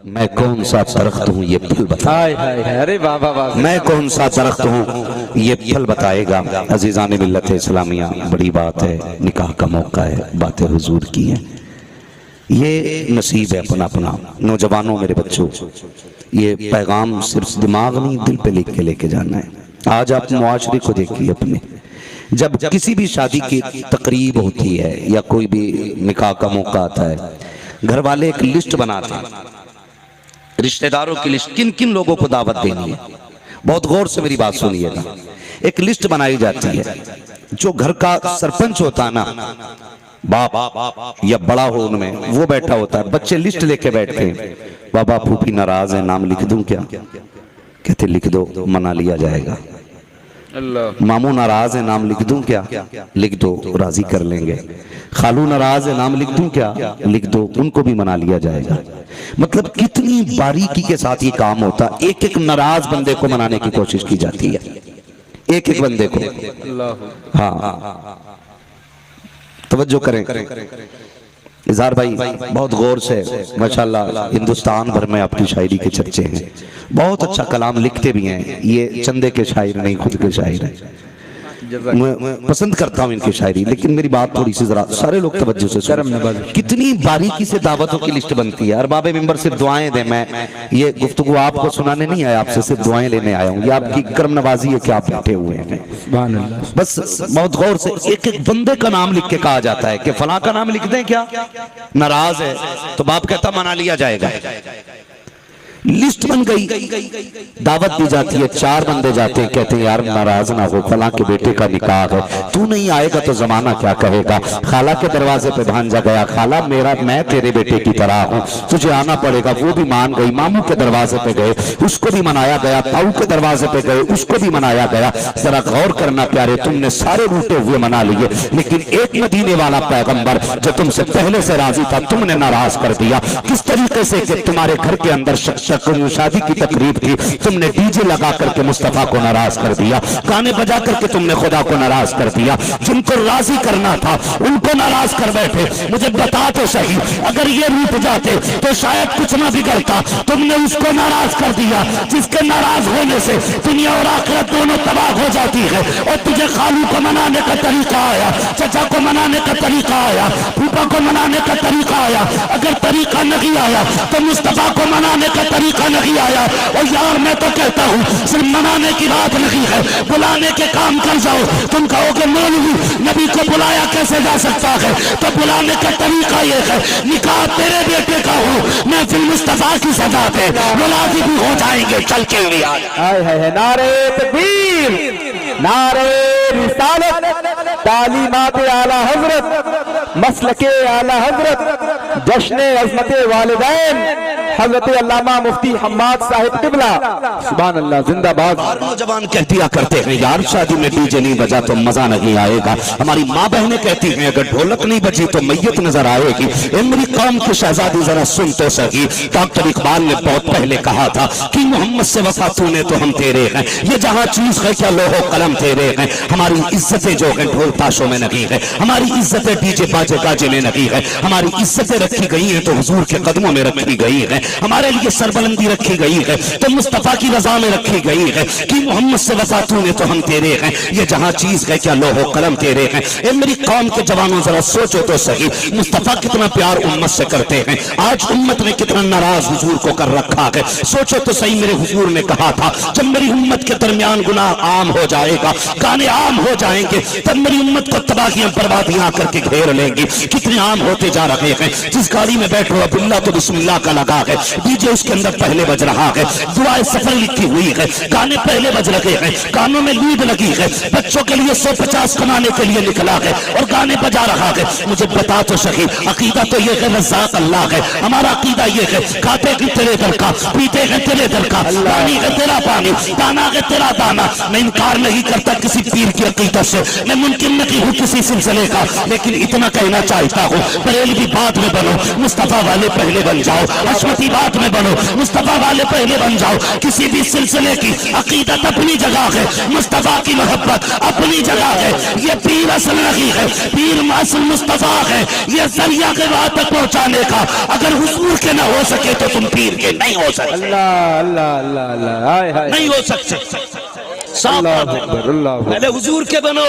میں کون سا درخت ہوں یہ پھل بتائے ارے بابا میں کون سا درخت ہوں یہ پھل بتائے گا۔ عزیزان ملت اسلامیہ، بڑی بات ہے، نکاح کا موقع ہے، باتیں حضور کی ہیں، یہ نصیب ہے اپنا اپنا۔ نوجوانوں، میرے بچوں، یہ پیغام صرف دماغ نہیں دل پہ لکھ کے لے کے جانا ہے۔ آج آپ معاشرے کو دیکھیے اپنے، جب کسی بھی شادی کی تقریب ہوتی ہے یا کوئی بھی نکاح کا موقع آتا ہے، گھر والے ایک لسٹ بناتے ہیں، رشتہ داروں کی لسٹ، کن کن لوگوں کو دعوت دینی ہے۔ بہت غور سے میری بات سنیے گا، ایک لسٹ بنائی جاتی ہے۔ جو گھر کا سرپنچ ہوتا ہے نا، باپ یا بڑا ہو ان میں، وہ بیٹھا ہوتا ہے، بچے لسٹ لے کے بیٹھتے ہیں۔ بابا پھوپھی ناراض ہیں، نام لکھ دوں کیا؟ کہتے لکھ دو، منا لیا جائے گا۔ ماموں ناراض ہیں، نام لکھ دوں کیا؟ لکھ دو، راضی کر لیں گے۔ خالو ناراض ہے، نام لکھ دوں کیا؟ لکھ دو، ان کو بھی منا لیا جائے گا۔ مطلب کتنی باریکی کے ساتھ یہ کام ہوتا، ایک ایک ناراض بندے کو منانے کی کوشش کی جاتی ہے، ایک ایک بندے کو۔ ہاں توجہ کریں اظہار بھائی، بہت غور سے ماشاءاللہ ہندوستان بھر میں آپ کی شاعری کے چرچے ہیں، بہت اچھا کلام لکھتے بھی ہیں، یہ چندے کے شاعر نہیں، خود کے شاعر ہیں۔ میں پسند کرتا ہوں ان کی شاعری، لیکن میری بات تھوڑی سی ذرا سارے لوگ توجہ سے سنیں۔ کتنی باریکی سے دعوتوں کی لسٹ بنتی ہے۔ ارباب ممبر صرف دعائیں دیں، میں یہ گفتگو آپ کو سنانے نہیں آیا، آپ سے صرف دعائیں لینے آیا ہوں۔ یہ آپ کی کرم نوازی ہے کہ آپ بیٹھے ہوئے ہیں۔ بس بہت غور سے ایک ایک بندے کا نام لکھ کے کہا جاتا ہے کہ فلاں کا نام لکھ دیں کیا؟ ناراض ہے تو باپ کہتا منا لیا جائے گا۔ لسٹ بن گئی، دعوت دی جاتی ہے، 4 بندے جاتے ہیں، کہتے ہیں یار ناراض نہ ہو، فلاں کے بیٹے کا نکاح ہے، تو نہیں آئے گا تو زمانہ کیا کہے گا۔ خالہ کے دروازے پہ بھانجا گیا، خالہ میں تیرے بیٹے کی طرح ہوں، تجھے آنا پڑے گا، وہ بھی مان گئی۔ ماموں کے دروازے پہ گئے، اس کو بھی منایا گیا۔ تاؤ کے دروازے پہ گئے، اس کو بھی منایا گیا۔ ذرا غور کرنا پیارے، تم نے سارے روٹے ہوئے منا لیے، لیکن ایک مدینے والا پیغمبر جو تم سے پہلے سے راضی تھا، تم نے ناراض کر دیا۔ کس طریقے سے کہ تمہارے گھر کے اندر شادی کی تقریب تھی، تم نے ڈی جے لگا کر کے مصطفیٰ کو ناراض کر دیا، گانے بجا کر کے تم نے خدا کو ناراض کر دیا۔ جن کو راضی کرنا تھا ان کو ناراض کر بیٹھے۔ مجھے بتا تو صحیح، اگر یہ روٹ جاتے تو شاید کچھ نہ بگڑتا، تم نے اس کو ناراض کر دیا جس کے ناراض ہونے سے دنیا اور آخرت دونوں تباہ ہو جاتی ہے۔ اور تجھے خالو کو منانے کا طریقہ آیا، چچا کو منانے کا طریقہ آیا، پھوپھا کو منانے کا طریقہ آیا۔ اگر طریقہ نہیں آیا تو مصطفیٰ کو منانے کا طریقہ نہیں آیا۔ اور یار میں تو کہتا ہوں صرف منانے کی بات نہیں ہے، بلانے کے کام کر جاؤ۔ تم کہو کہ مولوی نبی کو بلایا کیسے جا سکتا ہے؟ تو بلانے کا طریقہ یہ ہے، نکاح تیرے بیٹے کا ہو، محفل مصطفیٰ کی سزا پہ ملازم بھی ہو جائیں گے، چل کے ہوئی نعرہ تکبیر، نعرہ رسالت، تعلیمات اعلیٰ حضرت، مسلک اعلیٰ حضرت، جشن عظمت والدین حضرت علامہ مفتی حماد صاحب قبلہ، سبحان اللہ، زندہ باد۔ اور نوجوان کہہ دیا کرتے ہیں یار شادی میں ڈی جے نہیں بجا تو مزہ نہیں آئے گا۔ ہماری ماں بہنیں کہتی ہیں اگر ڈھولک نہیں بجی تو میت نظر آئے گی۔ اے میری قوم کی شہزادی ذرا سن تو سہی، ڈاکٹر اقبال نے بہت پہلے کہا تھا کہ محمد سے وفا تو نے تو ہم تیرے ہیں، یہ جہاں چیز ہے کیا لوح و قلم تیرے ہیں۔ ہماری عزتیں جو ہیں ڈھول تاشوں میں نہیں ہے، ہماری عزتیں ڈی جے باجے گاجے میں نہیں ہے، ہماری عزتیں رکھی گئی ہیں تو حضور کے قدموں میں رکھی گئی ہیں، ہمارے لیے سربلندی رکھی گئی ہے تو مصطفیٰ کی رضا میں رکھی گئی ہے کہ محمد سے وفا تو نے تو ہم تیرے ہیں، یہ جہاں چیز ہے کیا لوح و قلم تیرے ہیں۔ اے میری قوم کے جوانوں ذرا سوچو تو صحیح، مصطفیٰ کتنا پیار امت سے کرتے ہیں، آج امت نے کتنا ناراض حضور کو کر رکھا ہے۔ سوچو تو صحیح، میرے حضور نے کہا تھا جب میری امت کے درمیان گناہ عام ہو جائے گا، گانے عام ہو جائیں گے، تب میری امت کو تباہیاں بربادیاں کر کے گھیر لیں گی۔ کتنے عام ہوتے جا رہے ہیں، جس گاڑی میں بیٹھو اب اللہ تو بسم اللہ کا لگا ہے، ڈی جے اس کے اندر پہلے بج رہا ہے، دعائے سفر لکھی ہوئی ہے، گانے پہلے بج رہے ہیں، کانوں میں لیڈ لگی ہے، بچوں کے لیے 150 کمانے کے لیے نکلا ہے اور گانے بجا رہا ہے۔ مجھے بتا تو صحیح، عقیدہ تو یہ ہے رزاق اللہ ہے، ہمارا عقیدہ یہ ہے کھاتے ہیں تیرے در کا، پیتے ہیں تیرے در کا، پانی ہے تیرا پانی، دانا ہے تیرا دانا۔ میں انکار نہیں کرتا کسی پیر کی عقیدت سے، میں ممکن نہیں ہوں کسی سلسلے کا، لیکن اتنا کہنا چاہتا ہوں بریلوی بعد میں بنو، مصطفیٰ والے پہلے بن جاؤ۔ عصمت ترتیبات میں بنو، مصطفیٰ والے پہلے بن جاؤ. کسی بھی سلسلے کی عقیدت اپنی جگہ ہے، مصطفیٰ کی محبت اپنی جگہ ہے. یہ پیر اصل نہیں ہے، پیر اصل مصطفیٰ ہے. یہ ذریعہ کے وہاں تک پہنچانے کا. اگر حضور کے نہ ہو سکے تو تم پیر کے نہیں ہو سکتے. اللہ اللہ اللہ اللہ، ہائے ہائے، نہیں ہو سکتے. اللہ اکبر، اللہ اکبر. پہلے حضور کے بنو.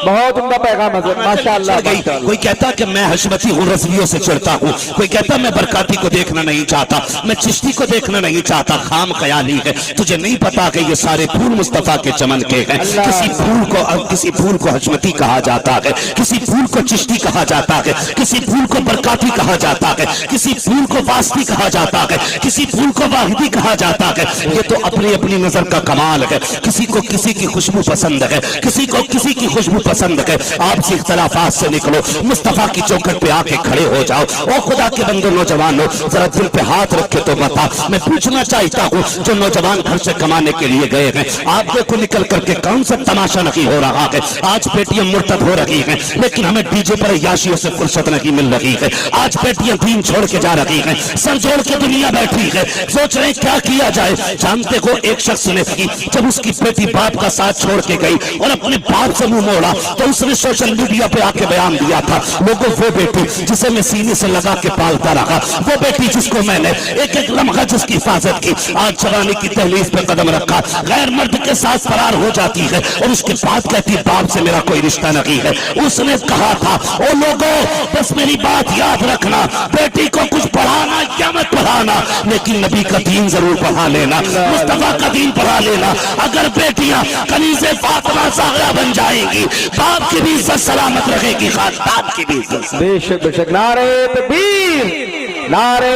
بہت عمدہ پیغام حضرت، ماشاءاللہ ماشاءاللہ. کوئی کہتا کہ میں حشمتی ہوں، رضویوں سے چڑھتا ہوں. کوئی کہتا میں برکاتی کو دیکھنا نہیں چاہتا، میں چشتی کو دیکھنا نہیں چاہتا. خام خیالی ہے. تجھے نہیں پتا کہ یہ سارے پھول مصطفیٰ کے چمن کے ہیں. کسی پھول کو حشمتی کہا جاتا ہے، کسی پھول کو چشتی کہا جاتا ہے، کسی پھول کو برکاتی کہا جاتا ہے، کسی پھول کو واسطی کہا جاتا ہے، کسی پھول کو واحدی کہا جاتا ہے. یہ تو اپنی اپنی نظر کا کمال ہے. کسی کو کسی کی خوشبو پسند ہے، کسی کو کسی کی خوشبو پسند ہے. آپ سے اختلافات سے نکلو، مصطفیٰ کی چوکھٹ پہ آ کے کھڑے ہو جاؤ. او خدا کے بندے نوجوانوں، ذرا دل پہ ہاتھ رکھ کے تو بتا. میں پوچھنا چاہتا ہوں جو نوجوان گھر سے کمانے کے لیے گئے ہیں، آپ دیکھو نکل کر کے کون سا تماشا نہیں ہو رہا ہے. آج بیٹیاں مرتد ہو رہی ہیں، لیکن ہمیں ڈی جے پر عیاشیوں سے فرصت نہیں مل رہی ہے. آج بیٹیاں دین چھوڑ کے جا رہی ہیں، سر جوڑ کے دنیا بیٹھی ہے، سوچ رہے کیا کیا جائے. جانتے ہو ایک شخص نے کی، جب اس کی بیٹی باپ کا ساتھ چھوڑ کے گئی اور اپنے باپ سے منہ موڑا تو اس نے سوشل میڈیا پہ آ کے بیان دیا تھا، لوگوں وہ بیٹی جسے میں سینے سے لگا کے پالتا رہا، وہ بیٹی جس کو میں نے ایک ایک لمحہ جس کی حفاظت کی، آج جوانی کی دہلیز پہ قدم رکھا، غیر مرد کے ساتھ فرار ہو جاتی ہے اور اس کے بعد کہتی باپ سے میرا کوئی رشتہ نہیں ہے. اس نے کہا تھا او لوگوں بس میری بات یاد رکھنا، بیٹی کو کچھ پڑھانا یا مت پڑھانا، لیکن نبی کا دین ضرور پڑھا لینا، مصطفیٰ کا دین پڑھا لینا. اگر بیٹیاں کنیز فاطمہ زہرا بن جائیں گی، باپ کی بھی عزت سلامت رہے گی، خاندان کی بھی عزت. بے شک بے شک. نعرہ تکبیر، نعرہ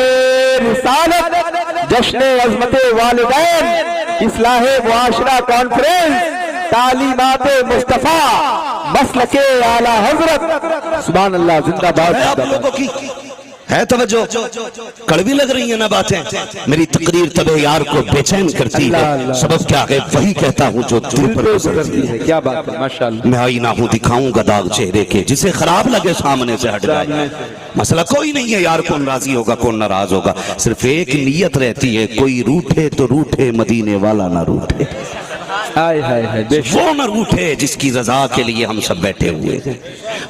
رسالت، جشن عظمت والدین، اصلاح معاشرہ کانفرنس، تعلیمات مصطفیٰ، مسلک اعلی حضرت. سبحان اللہ، زندہ باد. آپ لوگوں کی ہے توجہ؟ کڑوی لگ رہی ہیں نا باتیں؟ میری تقریر طبع یار کو بے چین کرتی ہے. سبب کیا ہے؟ وہی کہتا ہوں جو دل پر گزرتی ہے. کیا بات ہے، ماشاءاللہ. میں آئینہ ہوں، دکھاؤں گا داغ چہرے کے، جسے خراب لگے سامنے سے ہٹ جائے. مسئلہ کوئی نہیں ہے یار، کون راضی ہوگا کون ناراض ہوگا. صرف ایک نیت رہتی ہے، کوئی روٹھے تو روٹھے، مدینے والا نہ روٹھے. ہائے ہائے ہائے، بے شک. وہ نہ روٹھے جس کی رضا کے لیے ہم سب بیٹھے ہوئے ہیں،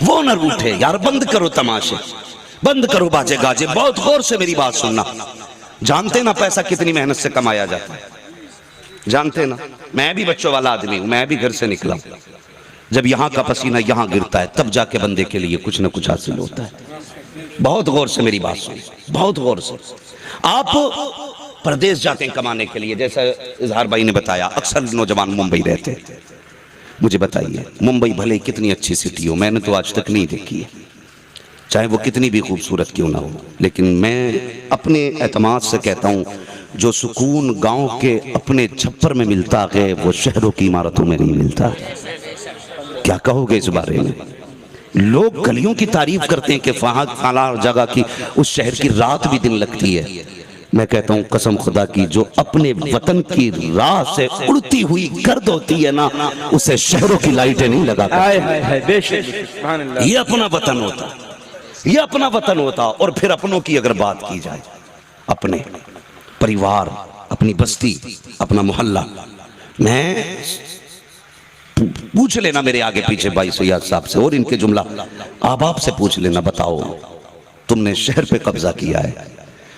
وہ نہ روٹھے. یار بند کرو تماشے، بند کرو باجے گاجے. بہت غور سے میری بات سننا. جانتے نا پیسہ کتنی محنت سے کمایا جاتا ہے؟ جانتے نا؟ میں بھی بچوں والا آدمی ہوں، میں بھی گھر سے نکلا ہوں. جب یہاں کا پسینہ یہاں گرتا ہے تب جا کے بندے کے لیے کچھ نہ کچھ حاصل ہوتا ہے. بہت غور سے میری بات سنیں، بہت غور سے. آپ پردیس جاتے ہیں کمانے کے لیے، جیسا اظہار بھائی نے بتایا اکثر نوجوان ممبئی رہتے ہیں. مجھے بتائیے ممبئی بھلے کتنی اچھی سٹی ہو، میں نے تو آج تک نہیں دیکھی ہے، چاہے وہ کتنی بھی خوبصورت کیوں نہ ہو. لیکن میں اپنے اعتماد سے کہتا ہوں جو سکون گاؤں کے اپنے چھپر میں ملتا ہے وہ شہروں کی عمارتوں میں نہیں ملتا. کیا کہو گے اس بارے میں؟ لوگ گلیوں کی تعریف کرتے ہیں کہ فلاں جگہ کی اس شہر کی رات بھی دن لگتی ہے. میں کہتا ہوں قسم خدا کی جو اپنے وطن کی راہ سے اڑتی ہوئی گرد ہوتی ہے نا، اسے شہروں کی لائٹیں نہیں لگا کرتی. یہ اپنا وطن ہوتا، یہ اپنا وطن ہوتا. اور پھر اپنوں کی اگر بات کی جائے، اپنے پریوار، اپنی بستی، اپنا محلہ. میں پوچھ لینا میرے آگے پیچھے بھائی سیاد صاحب سے اور ان کے جملہ آباب سے پوچھ لینا، بتاؤ تم نے شہر پہ قبضہ کیا ہے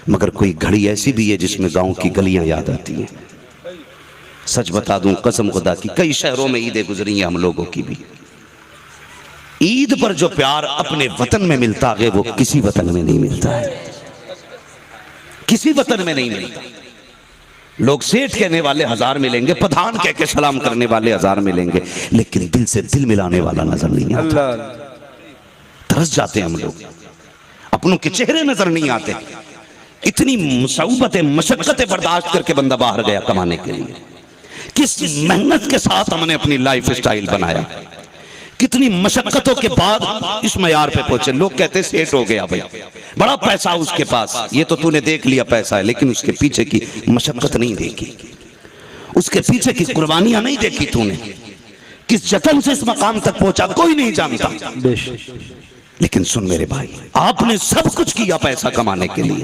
مگر کوئی گھڑی ایسی بھی ہے جس میں گاؤں کی گلیاں یاد آتی ہیں. سچ بتا دوں قسم خدا کی کئی شہروں میں عیدیں گزری ہیں ہم لوگوں کی بھی. عید پر جو پیار اپنے وطن میں ملتا ہے وہ کسی وطن میں نہیں ملتا ہے، کسی وطن میں نہیں ملتا. لوگ سیٹھ کہنے والے ہزار ملیں گے، پدھان کہہ کے سلام کرنے والے ہزار ملیں گے، لیکن دل سے دل ملانے والا نظر نہیں آتا. ترس جاتے ہیں ہم لوگ، اپنوں کے چہرے نظر نہیں آتے. اتنی مصیبتیں مشقتیں برداشت کر کے بندہ باہر گیا کمانے کے لیے. کس محنت کے ساتھ ہم نے اپنی لائف سٹائل بنایا، کتنی مشقتوں کے بعد اس معیار پہ پہنچے. لوگ کہتے ہیں سیٹ ہو گیا بھائی، بڑا پیسہ اس کے پاس. یہ تو نے دیکھ لیا پیسہ ہے، لیکن اس کے پیچھے کی مشقت نہیں دیکھی، اس کے پیچھے کی قربانیاں نہیں دیکھی. تو نے کس جتن سے اس مقام تک پہنچا کوئی نہیں جانتا. لیکن سن میرے بھائی، آپ نے سب کچھ کیا پیسہ کمانے کے لیے،